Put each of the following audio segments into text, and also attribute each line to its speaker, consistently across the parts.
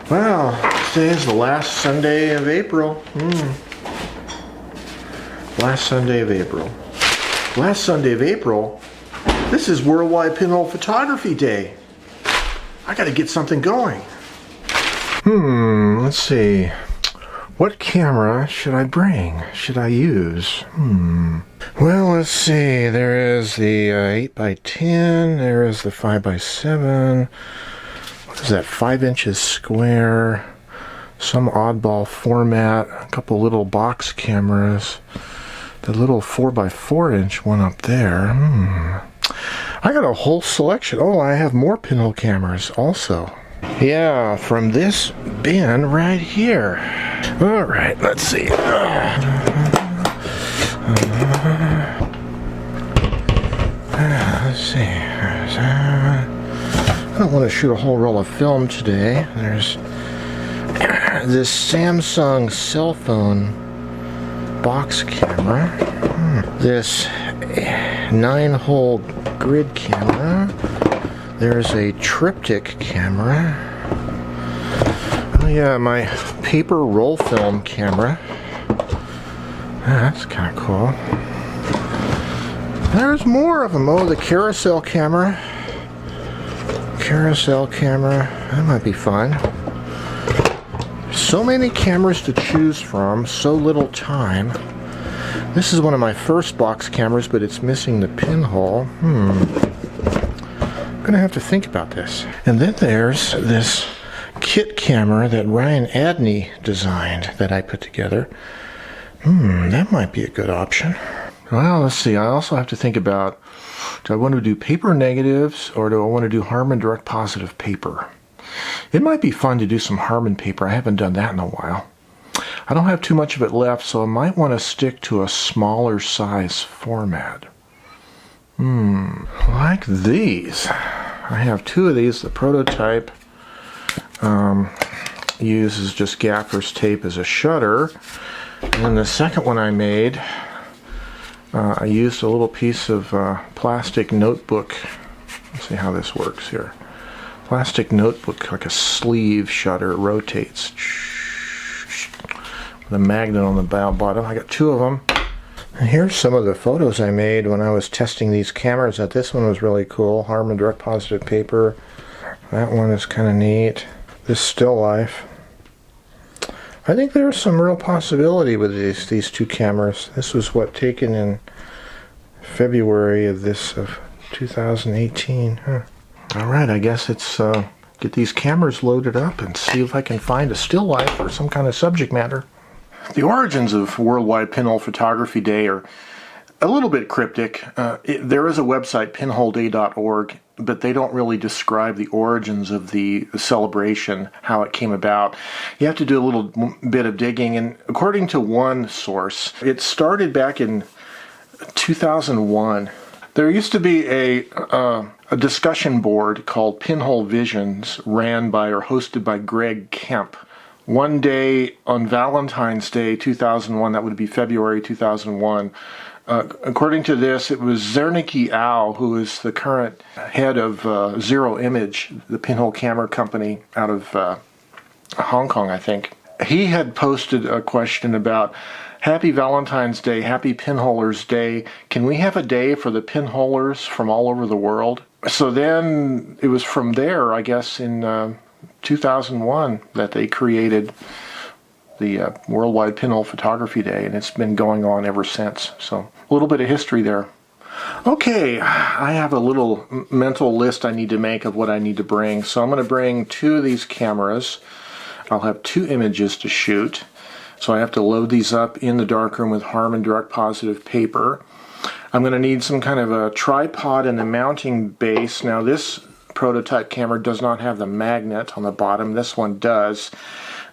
Speaker 1: Well, today is the last Sunday of April. Last Sunday of April. Last Sunday of April, this is Worldwide Pinhole Photography Day. I gotta get something going. Let's see. What camera should I bring? Should I use? Well, let's see. There is the 8x10. There is the 5x7. What is that? 5 inches square. Some oddball format. A couple little box cameras. The little 4x4 inch one up there. I got a whole selection. Oh, I have more pinhole cameras also. Yeah, from this bin right here. All right, let's see. Let's see. I don't want to shoot a whole roll of film today. There's this Samsung cell phone box camera. This 9-hole grid camera. There's a triptych camera. Oh yeah, my paper roll film camera. That's kind of cool. There's more of them. Oh, the carousel camera. Carousel camera. That might be fun. So many cameras to choose from, so little time. This is one of my first box cameras, but it's missing the pinhole. I'm gonna have to think about this. And then there's this kit camera that Ryan Adney designed that I put together. That might be a good option. Well, let's see. I also have to think about, do I want to do paper negatives or do I want to do Harman direct positive paper? It might be fun to do some Harman paper. I haven't done that in a while. I don't have too much of it left, so I might want to stick to a smaller size format. Like these. I have 2 of these. The prototype uses just gaffer's tape as a shutter. And the second one I made, I used a little piece of plastic notebook. Let's see how this works here. Plastic notebook, like a sleeve shutter, it rotates. With a magnet on the bottom. I got 2 of them. And here's some of the photos I made when I was testing these cameras. This one was really cool. Harman direct positive paper. That one is kind of neat. This still life. I think there's some real possibility with these 2 cameras. This was taken in February of 2018. Alright, I guess it's get these cameras loaded up and see if I can find a still life or some kind of subject matter. The origins of Worldwide Pinhole Photography Day are a little bit cryptic. There is a website, pinholeday.org, but they don't really describe the origins of the celebration, how it came about. You have to do a little bit of digging, and according to one source, it started back in 2001. There used to be a discussion board called Pinhole Visions, ran by or hosted by Greg Kemp. One day on Valentine's Day 2001, that would be February 2001, according to this, it was Zernike Au, who is the current head of Zero Image, the pinhole camera company out of Hong Kong, I think. He had posted a question about, Happy Valentine's Day, Happy Pinholers Day. Can we have a day for the pinholers from all over the world? So then it was from there, I guess, in 2001 that they created the Worldwide Pinhole Photography Day, and it's been going on ever since. So a little bit of history there. Okay, I have a little mental list I need to make of what I need to bring. So I'm going to bring 2 of these cameras. I'll have 2 images to shoot. So I have to load these up in the darkroom with Harman direct positive paper. I'm going to need some kind of a tripod and a mounting base. Now this prototype camera does not have the magnet on the bottom. This one does.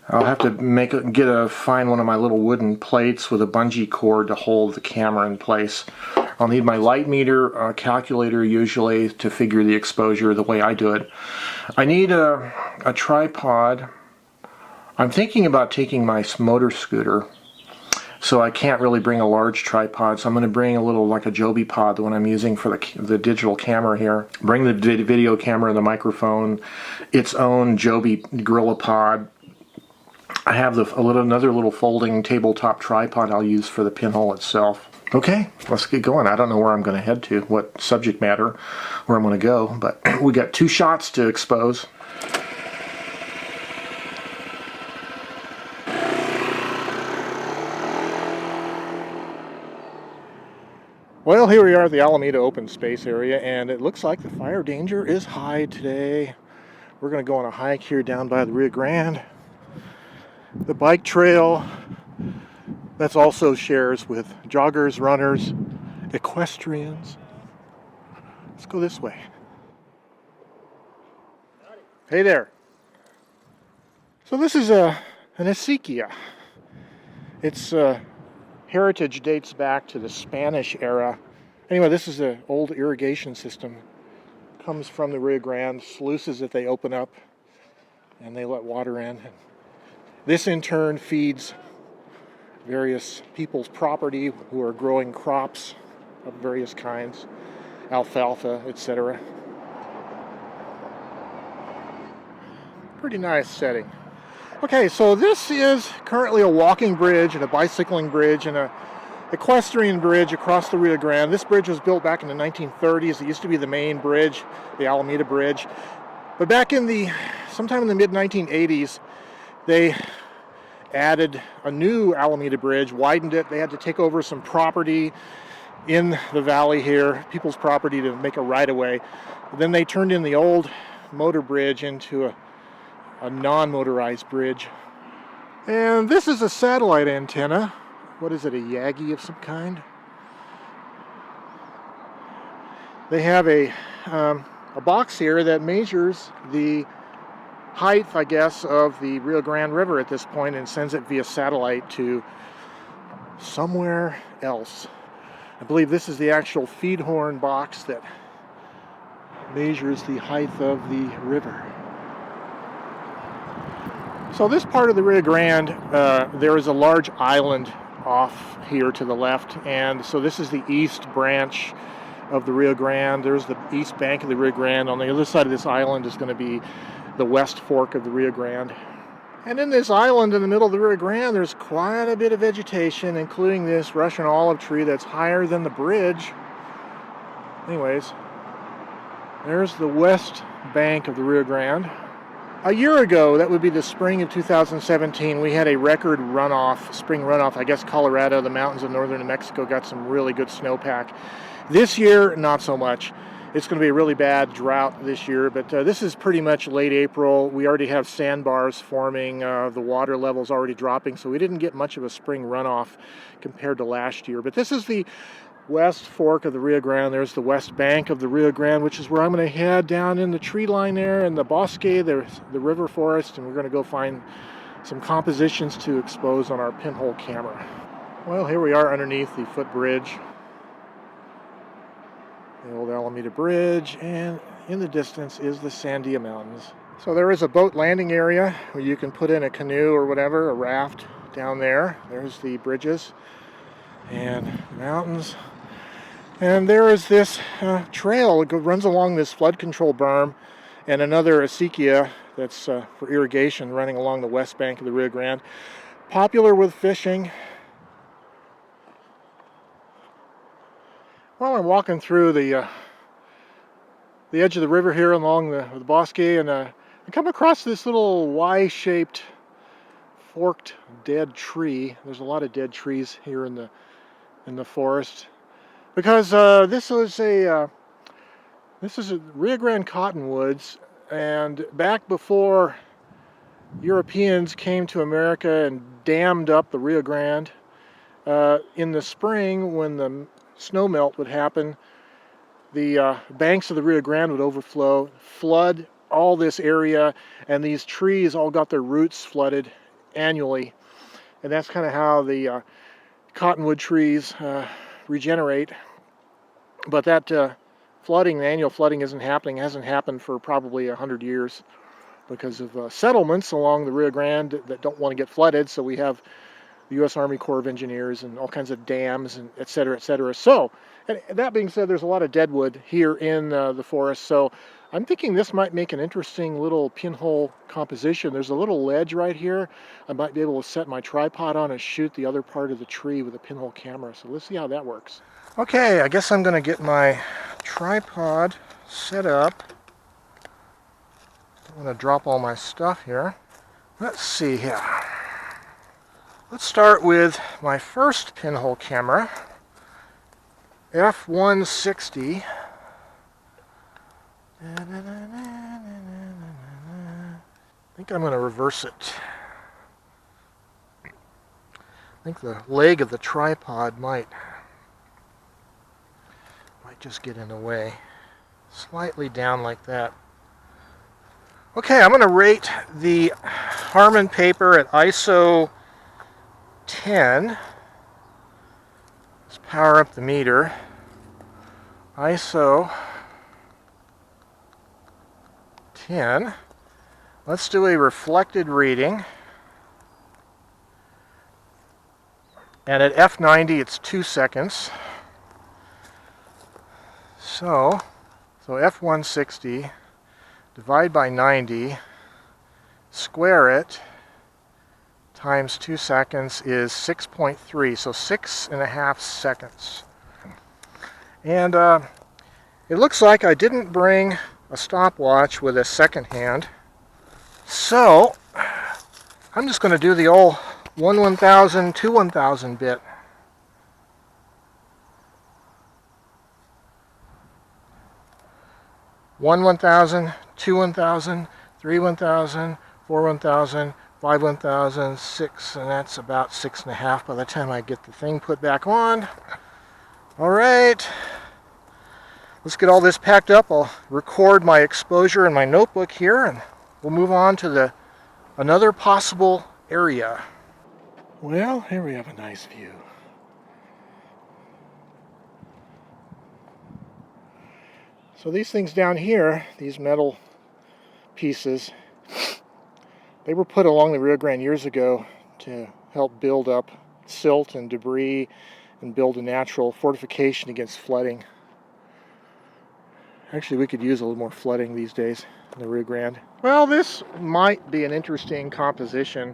Speaker 1: I'll have to find one of my little wooden plates with a bungee cord to hold the camera in place. I'll need my light meter calculator usually to figure the exposure the way I do it. I need a tripod. I'm thinking about taking my motor scooter. so I can't really bring a large tripod. So I'm going to bring a little, like a Joby pod, the one I'm using for the digital camera here. Bring the video camera and the microphone, its own Joby Gorilla Pod. I have another little folding tabletop tripod I'll use for the pinhole itself. Okay, let's get going. I don't know where I'm going to head to, what subject matter, where I'm going to go, but we got 2 shots to expose. Well, here we are at the Alameda open space area, and it looks like the fire danger is high today. We're going to go on a hike here down by the Rio Grande. The bike trail that's also shares with joggers, runners, equestrians. Let's go this way. Hey there. So this is an acequia. Its heritage dates back to the Spanish era. Anyway, this is an old irrigation system. Comes from the Rio Grande, sluices that they open up and they let water in. This in turn feeds various people's property who are growing crops of various kinds, alfalfa, etc. Pretty nice setting. Okay, so this is currently a walking bridge and a bicycling bridge and a equestrian bridge across the Rio Grande. This bridge was built back in the 1930s. It used to be the main bridge, the Alameda Bridge. But back in sometime in the mid-1980s, they added a new Alameda Bridge, widened it. They had to take over some property in the valley here, people's property, to make a right-of-way. Then they turned in the old motor bridge into a non-motorized bridge. And this is a satellite antenna. What is it, a Yagi of some kind? They have a box here that measures the height, I guess, of the Rio Grande River at this point and sends it via satellite to somewhere else. I believe this is the actual feed horn box that measures the height of the river. So this part of the Rio Grande, there is a large island off here to the left, and so this is the east branch of the Rio Grande. There's the east bank of the Rio Grande. On the other side of this island is going to be the west fork of the Rio Grande. And in this island in the middle of the Rio Grande, there's quite a bit of vegetation, including this Russian olive tree that's higher than the bridge. Anyways, there's the west bank of the Rio Grande. A year ago, that would be the spring of 2017, we had a record runoff, spring runoff. I guess Colorado, the mountains of northern New Mexico got some really good snowpack. This year, not so much. It's going to be a really bad drought this year, but this is pretty much late April. We already have sandbars forming, the water level's already dropping, so we didn't get much of a spring runoff compared to last year. But this is the west fork of the Rio Grande. There's the west bank of the Rio Grande, which is where I'm going to head down in the tree line there in the bosque, the river forest, and we're going to go find some compositions to expose on our pinhole camera. Well, here we are underneath the footbridge, the old Alameda Bridge, and in the distance is the Sandia Mountains. So there is a boat landing area where you can put in a canoe or whatever, a raft down there. There's the bridges and mountains. And there is this trail. It runs along this flood control berm and another acequia that's for irrigation running along the west bank of the Rio Grande. Popular with fishing. Well, I'm walking through the edge of the river here along the bosque, and I come across this little Y-shaped forked dead tree. There's a lot of dead trees here in the forest, because this is a Rio Grande Cottonwoods, and back before Europeans came to America and dammed up the Rio Grande, in the spring when the snow melt would happen, the banks of the Rio Grande would overflow, flood all this area, and these trees all got their roots flooded annually. And that's kind of how the cottonwood trees regenerate. But that flooding, the annual flooding, hasn't happened for probably 100 years because of settlements along the Rio Grande that don't want to get flooded. So we have the U.S. Army Corps of Engineers and all kinds of dams and et cetera, et cetera. So, and that being said, there's a lot of deadwood here in the forest. So I'm thinking this might make an interesting little pinhole composition. There's a little ledge right here. I might be able to set my tripod on and shoot the other part of the tree with a pinhole camera. So let's see how that works. Okay, I guess I'm going to get my tripod set up. I'm going to drop all my stuff here. Let's see here. Let's start with my first pinhole camera, F160. I think I'm going to reverse it. I think the leg of the tripod might just get in the way. Slightly down like that. Okay, I'm going to rate the Harman paper at ISO 10. Let's power up the meter. ISO 10. Let's do a reflected reading. And at F90 it's 2 seconds. So F160, divide by 90, square it, times 2 seconds is 6.3, so 6.5 seconds. And it looks like I didn't bring a stopwatch with a second hand, so I'm just going to do the old 1/1000, 2/1000 bit. 1/1000, 2/1000, 3/1000, 4/1000, 5/1000, 6, and that's about 6.5 by the time I get the thing put back on. All right, let's get all this packed up. I'll record my exposure in my notebook here, and we'll move on to another possible area. Well, here we have a nice view. So these things down here, these metal pieces, they were put along the Rio Grande years ago to help build up silt and debris and build a natural fortification against flooding. Actually, we could use a little more flooding these days in the Rio Grande. Well, this might be an interesting composition.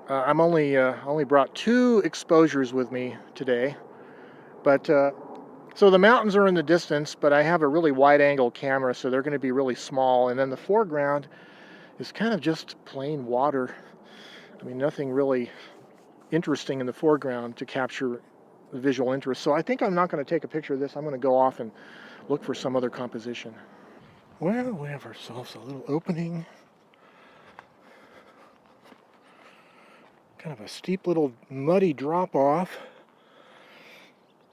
Speaker 1: I'm only brought 2 exposures with me today, but so the mountains are in the distance, but I have a really wide-angle camera, so they're going to be really small. And then the foreground is kind of just plain water. I mean, nothing really interesting in the foreground to capture the visual interest. So I think I'm not going to take a picture of this. I'm going to go off and look for some other composition. Well, we have ourselves a little opening. Kind of a steep little muddy drop-off.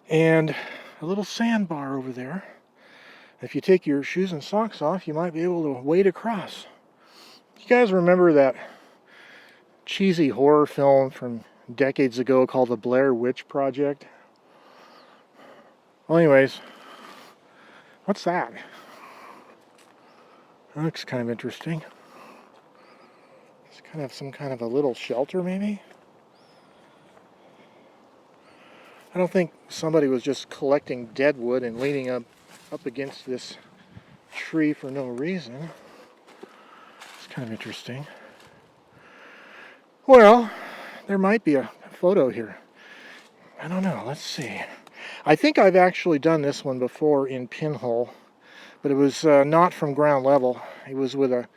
Speaker 1: And a little sandbar over there. If you take your shoes and socks off, you might be able to wade across. You guys remember that cheesy horror film from decades ago called The Blair Witch Project? Well, anyways, what's that? That looks kind of interesting. It's kind of some kind of a little shelter, maybe? I don't think somebody was just collecting dead wood and leaning up against this tree for no reason. It's kind of interesting. Well, there might be a photo here. I don't know. Let's see. I think I've actually done this one before in pinhole, but it was not from ground level. It was with a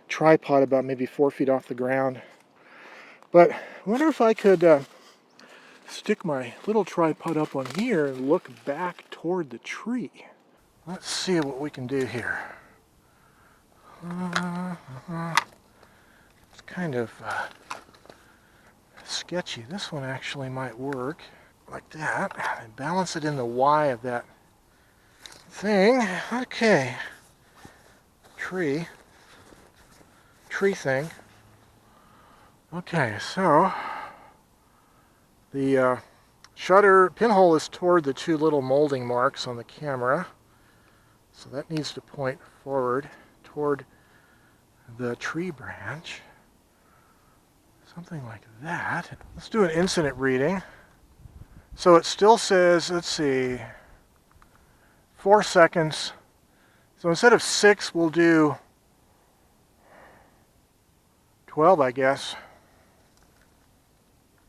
Speaker 1: tripod about maybe 4 feet off the ground. But I wonder if I could stick my little tripod up on here and look back toward the tree. Let's see what we can do here. It's kind of sketchy. This one actually might work like that. And balance it in the Y of that thing. Okay. Tree thing. Okay, so the shutter pinhole is toward the 2 little molding marks on the camera, so that needs to point forward toward the tree branch. Something like that. Let's do an incident reading. So it still says, let's see, 4 seconds. So instead of 6, we'll do 12, I guess.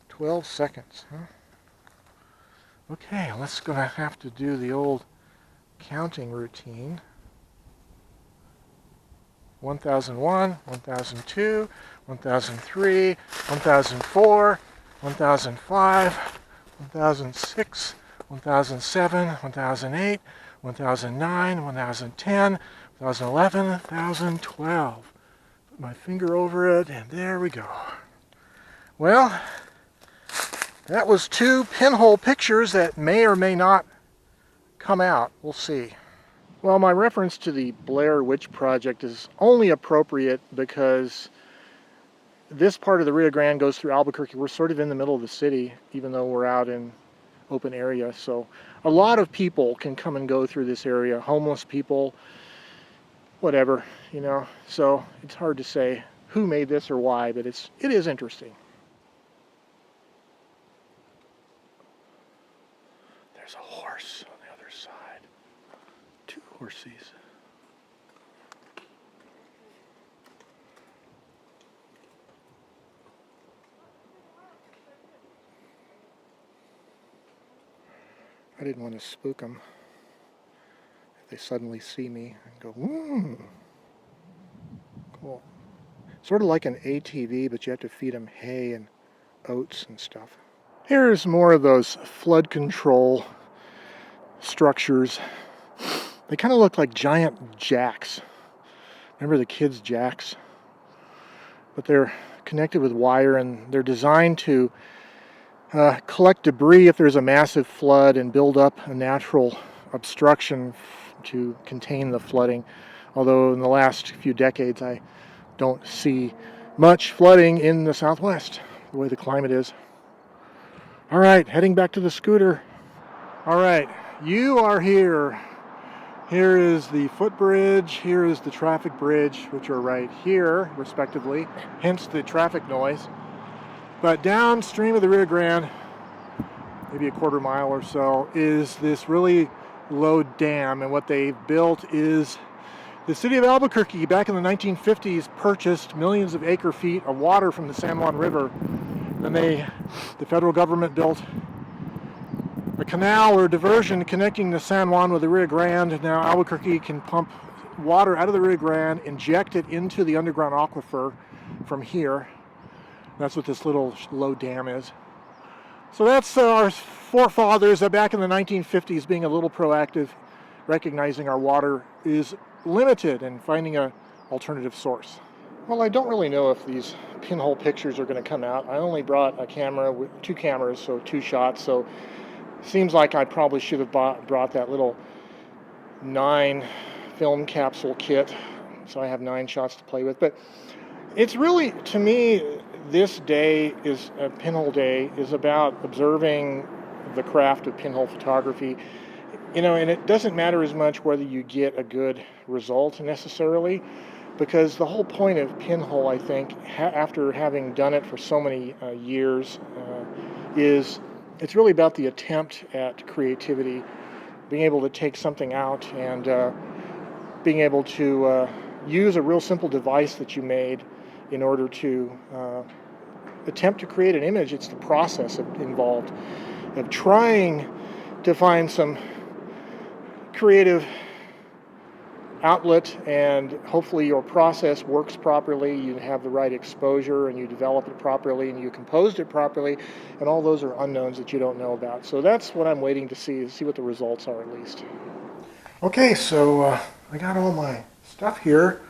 Speaker 1: 12 seconds, huh? Okay, let's gonna have to do the old counting routine. 1001, 1002, 1003, 1004, 1005, 1006, 1007, 1008, 1009, 1010, 1011, 1012. Put my finger over it, and there we go. Well, that was 2 pinhole pictures that may or may not come out. We'll see. Well, my reference to the Blair Witch Project is only appropriate because this part of the Rio Grande goes through Albuquerque. We're sort of in the middle of the city, even though we're out in open area. So a lot of people can come and go through this area. Homeless people, whatever, you know. So it's hard to say who made this or why, but it is interesting. There's a horse on the other side. 2 horses. I didn't want to spook them. If they suddenly see me and go, cool. Sort of like an ATV, but you have to feed them hay and oats and stuff. Here's more of those flood control structures. They kind of look like giant jacks. Remember the kids' jacks? But they're connected with wire, and they're designed to collect debris if there's a massive flood and build up a natural obstruction to contain the flooding. Although in the last few decades I don't see much flooding in the Southwest, the way the climate is. All right, heading back to the scooter. All right, you are here. Here is the footbridge, here is the traffic bridge, which are right here, respectively, hence the traffic noise. But downstream of the Rio Grande, maybe a quarter mile or so, is this really low dam. And what they built is the city of Albuquerque, back in the 1950s, purchased millions of acre feet of water from the San Juan River. Then the federal government built a canal or diversion connecting the San Juan with the Rio Grande. Now Albuquerque can pump water out of the Rio Grande, inject it into the underground aquifer from here. That's what this little low dam is. So that's our forefathers back in the 1950s being a little proactive, recognizing our water is limited and finding an alternative source. Well, I don't really know if these pinhole pictures are going to come out. I only brought a camera with 2 cameras, so 2 shots. So it seems like I probably should have brought that little 9 film capsule kit. So I have 9 shots to play with. But it's really, to me, this day is a pinhole day is about observing the craft of pinhole photography. You know, and it doesn't matter as much whether you get a good result necessarily, because the whole point of pinhole, I think, after having done it for so many years, is it's really about the attempt at creativity, being able to take something out and being able to use a real simple device that you made in order to attempt to create an image. It's the process involved of trying to find some creative outlet, and hopefully your process works properly, you have the right exposure, and you develop it properly, and you composed it properly, and all those are unknowns that you don't know about. So that's what I'm waiting to see what the results are at least. Okay, so I got all my stuff here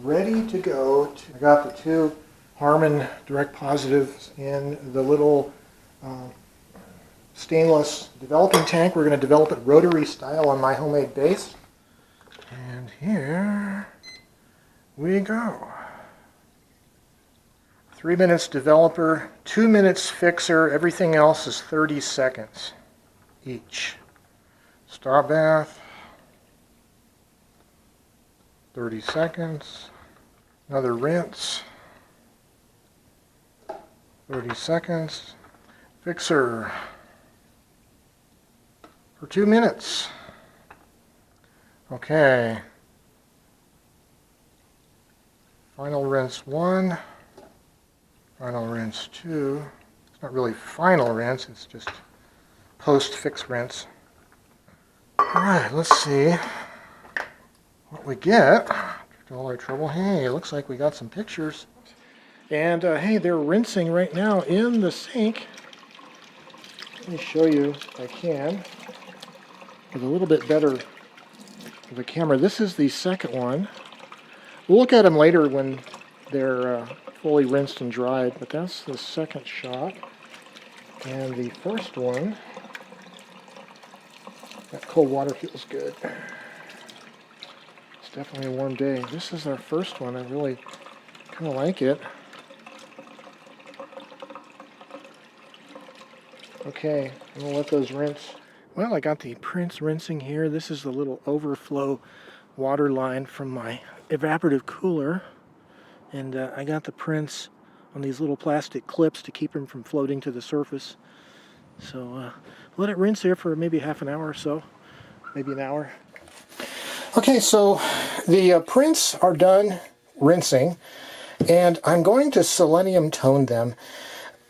Speaker 1: ready to go. I got the 2 Harman direct positives in the little stainless developing tank. We're going to develop it rotary style on my homemade base. And here we go. 3 minutes developer, 2 minutes fixer, everything else is 30 seconds each. Stop bath, 30 seconds, another rinse, 30 seconds. Fixer for 2 minutes. Okay. Final rinse 1. Final rinse 2. It's not really final rinse, it's just post-fix rinse. Alright, let's see what we get after all our trouble. Hey, it looks like we got some pictures. And hey, they're rinsing right now in the sink. Let me show you if I can with a little bit better of a camera. This is the second one. We'll look at them later when they're fully rinsed and dried, but that's the second shot. And the first one, that cold water feels good. It's definitely a warm day. This is our first one. I really kind of like it. Okay, I'm going to let those rinse. Well, I got the prints rinsing here. This is the little overflow water line from my evaporative cooler. And I got the prints on these little plastic clips to keep them from floating to the surface. So let it rinse there for maybe half an hour or so, maybe an hour. Okay, so the prints are done rinsing, and I'm going to selenium tone them.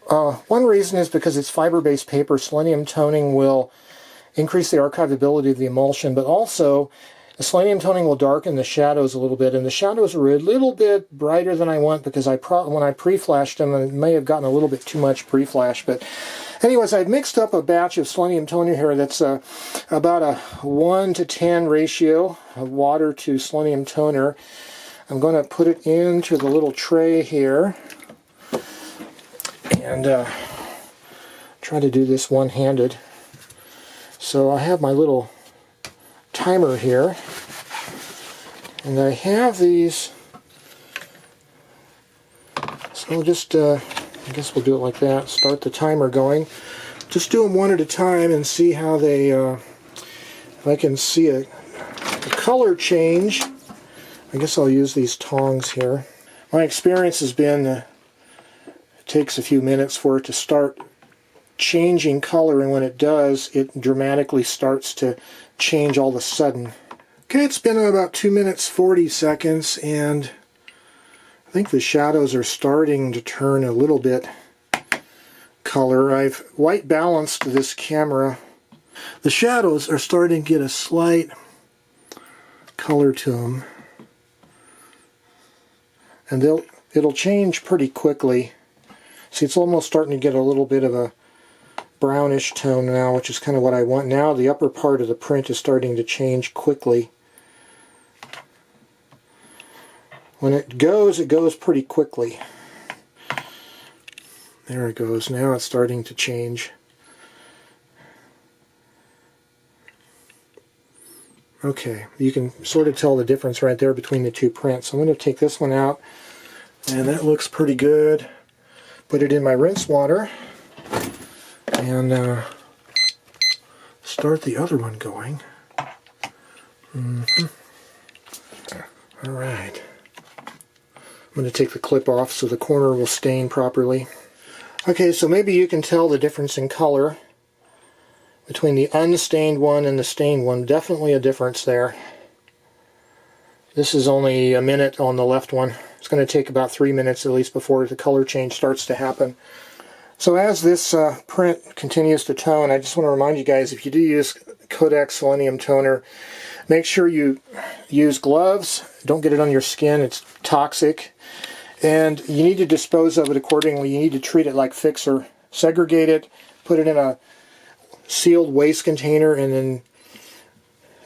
Speaker 1: One reason is because it's fiber-based paper. Selenium toning will increase the archivability of the emulsion, but also the selenium toning will darken the shadows a little bit, and the shadows are a little bit brighter than I want because when I pre-flashed them, it may have gotten a little bit too much pre-flash. But anyways, I've mixed up a batch of selenium toner here that's about a 1:10 ratio of water to selenium toner. I'm going to put it into the little tray here and try to do this one-handed. So I have my little timer here, and I have these, so just I guess we'll do it like that. Start the timer going. Just do them one at a time and see how they if I can see a color change. I guess I'll use these tongs here. My experience has been it takes a few minutes for it to start changing color, and when it does, it dramatically starts to change all of a sudden. Okay, it's been about 2 minutes 40 seconds, and I think the shadows are starting to turn a little bit color. I've white balanced this camera. The shadows are starting to get a slight color to them, and it'll change pretty quickly. See, it's almost starting to get a little bit of a brownish tone now, which is kind of what I want. Now the upper part of the print is starting to change quickly. When it goes pretty quickly. There it goes. Now it's starting to change. Okay, you can sort of tell the difference right there between the two prints. I'm going to take this one out, and that looks pretty good. Put it in my rinse water, and start the other one going. Alright. I'm going to take the clip off so the corner will stain properly. Okay, so maybe you can tell the difference in color between the unstained one and the stained one. Definitely a difference there. This is only a minute on the left one. It's going to take about 3 minutes at least before the color change starts to happen. So as this print continues to tone, I just want to remind you guys, if you do use Kodak Selenium Toner, make sure you use gloves. Don't get it on your skin. It's toxic. And you need to dispose of it accordingly. You need to treat it like fixer. Segregate it, put it in a sealed waste container, and then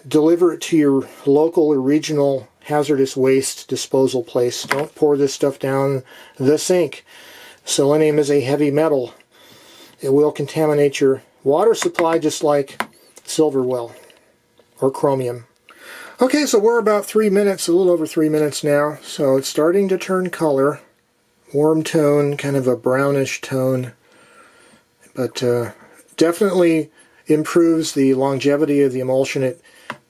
Speaker 1: deliver it to your local or regional hazardous waste disposal place. Don't pour this stuff down the sink. Selenium is a heavy metal. It will contaminate your water supply just like silver will, or chromium. Okay, so we're about 3 minutes, a little over 3 minutes now, so it's starting to turn color. Warm tone, kind of a brownish tone, but definitely improves the longevity of the emulsion. It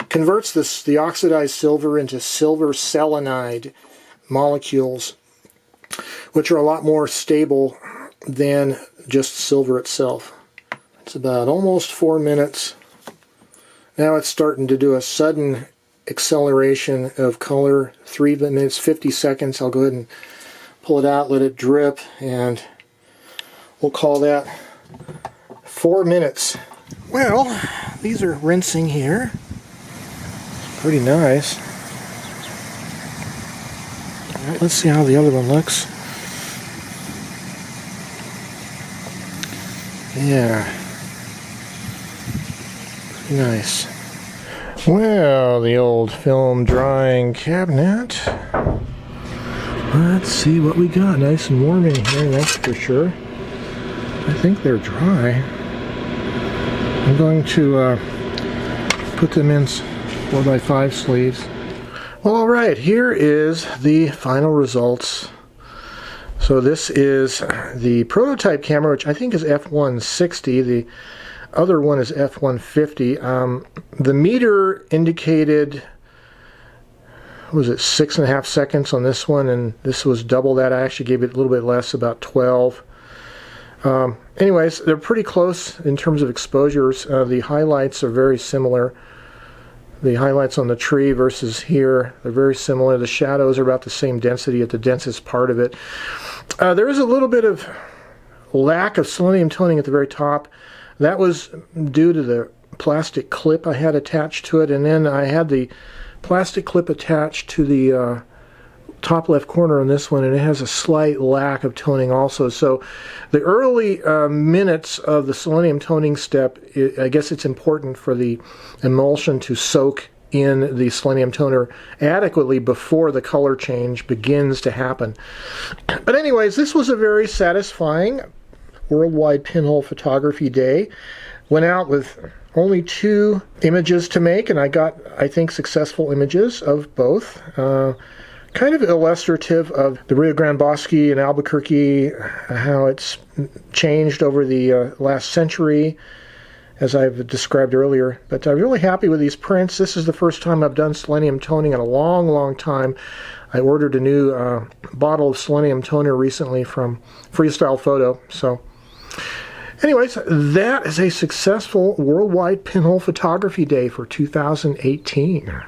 Speaker 1: converts the oxidized silver into silver selenide molecules, which are a lot more stable than just silver itself. It's about almost 4 minutes. Now it's starting to do a sudden acceleration of color. 3 minutes 50 seconds. I'll go ahead and pull it out, let it drip, and we'll call that 4 minutes. Well, these are rinsing here. Pretty nice. All right, let's see how the other one looks. Yeah. Pretty nice. Well, the old film drying cabinet. Let's see what we got. Nice and warm in here, that's for sure. I think they're dry. I'm going to put them in 4x5 sleeves. Well, alright, here is the final results. So this is the prototype camera, which I think is f160. The other one is f150. The meter indicated, what was it, 6.5 seconds on this one, and this was double that. I actually gave it a little bit less, about 12. Anyways, they're pretty close in terms of exposures. The highlights are very similar. The highlights on the tree versus here, they're very similar. The shadows are about the same density at the densest part of it. There is a little bit of lack of selenium toning at the very top. That was due to the plastic clip I had attached to it, and then I had the plastic clip attached to the top left corner on this one, and it has a slight lack of toning also. So the early minutes of the selenium toning step, I guess it's important for the emulsion to soak in the selenium toner adequately before the color change begins to happen. But anyways, this was a very satisfying Worldwide Pinhole Photography day. Went out with only 2 images to make, and I got, I think, successful images of both. Kind of illustrative of the Rio Grande Bosque in Albuquerque, how it's changed over the last century, as I've described earlier. But I'm really happy with these prints. This is the first time I've done selenium toning in a long, long time. I ordered a new bottle of selenium toner recently from Freestyle Photo. So, anyways, that is a successful Worldwide Pinhole Photography Day for 2018.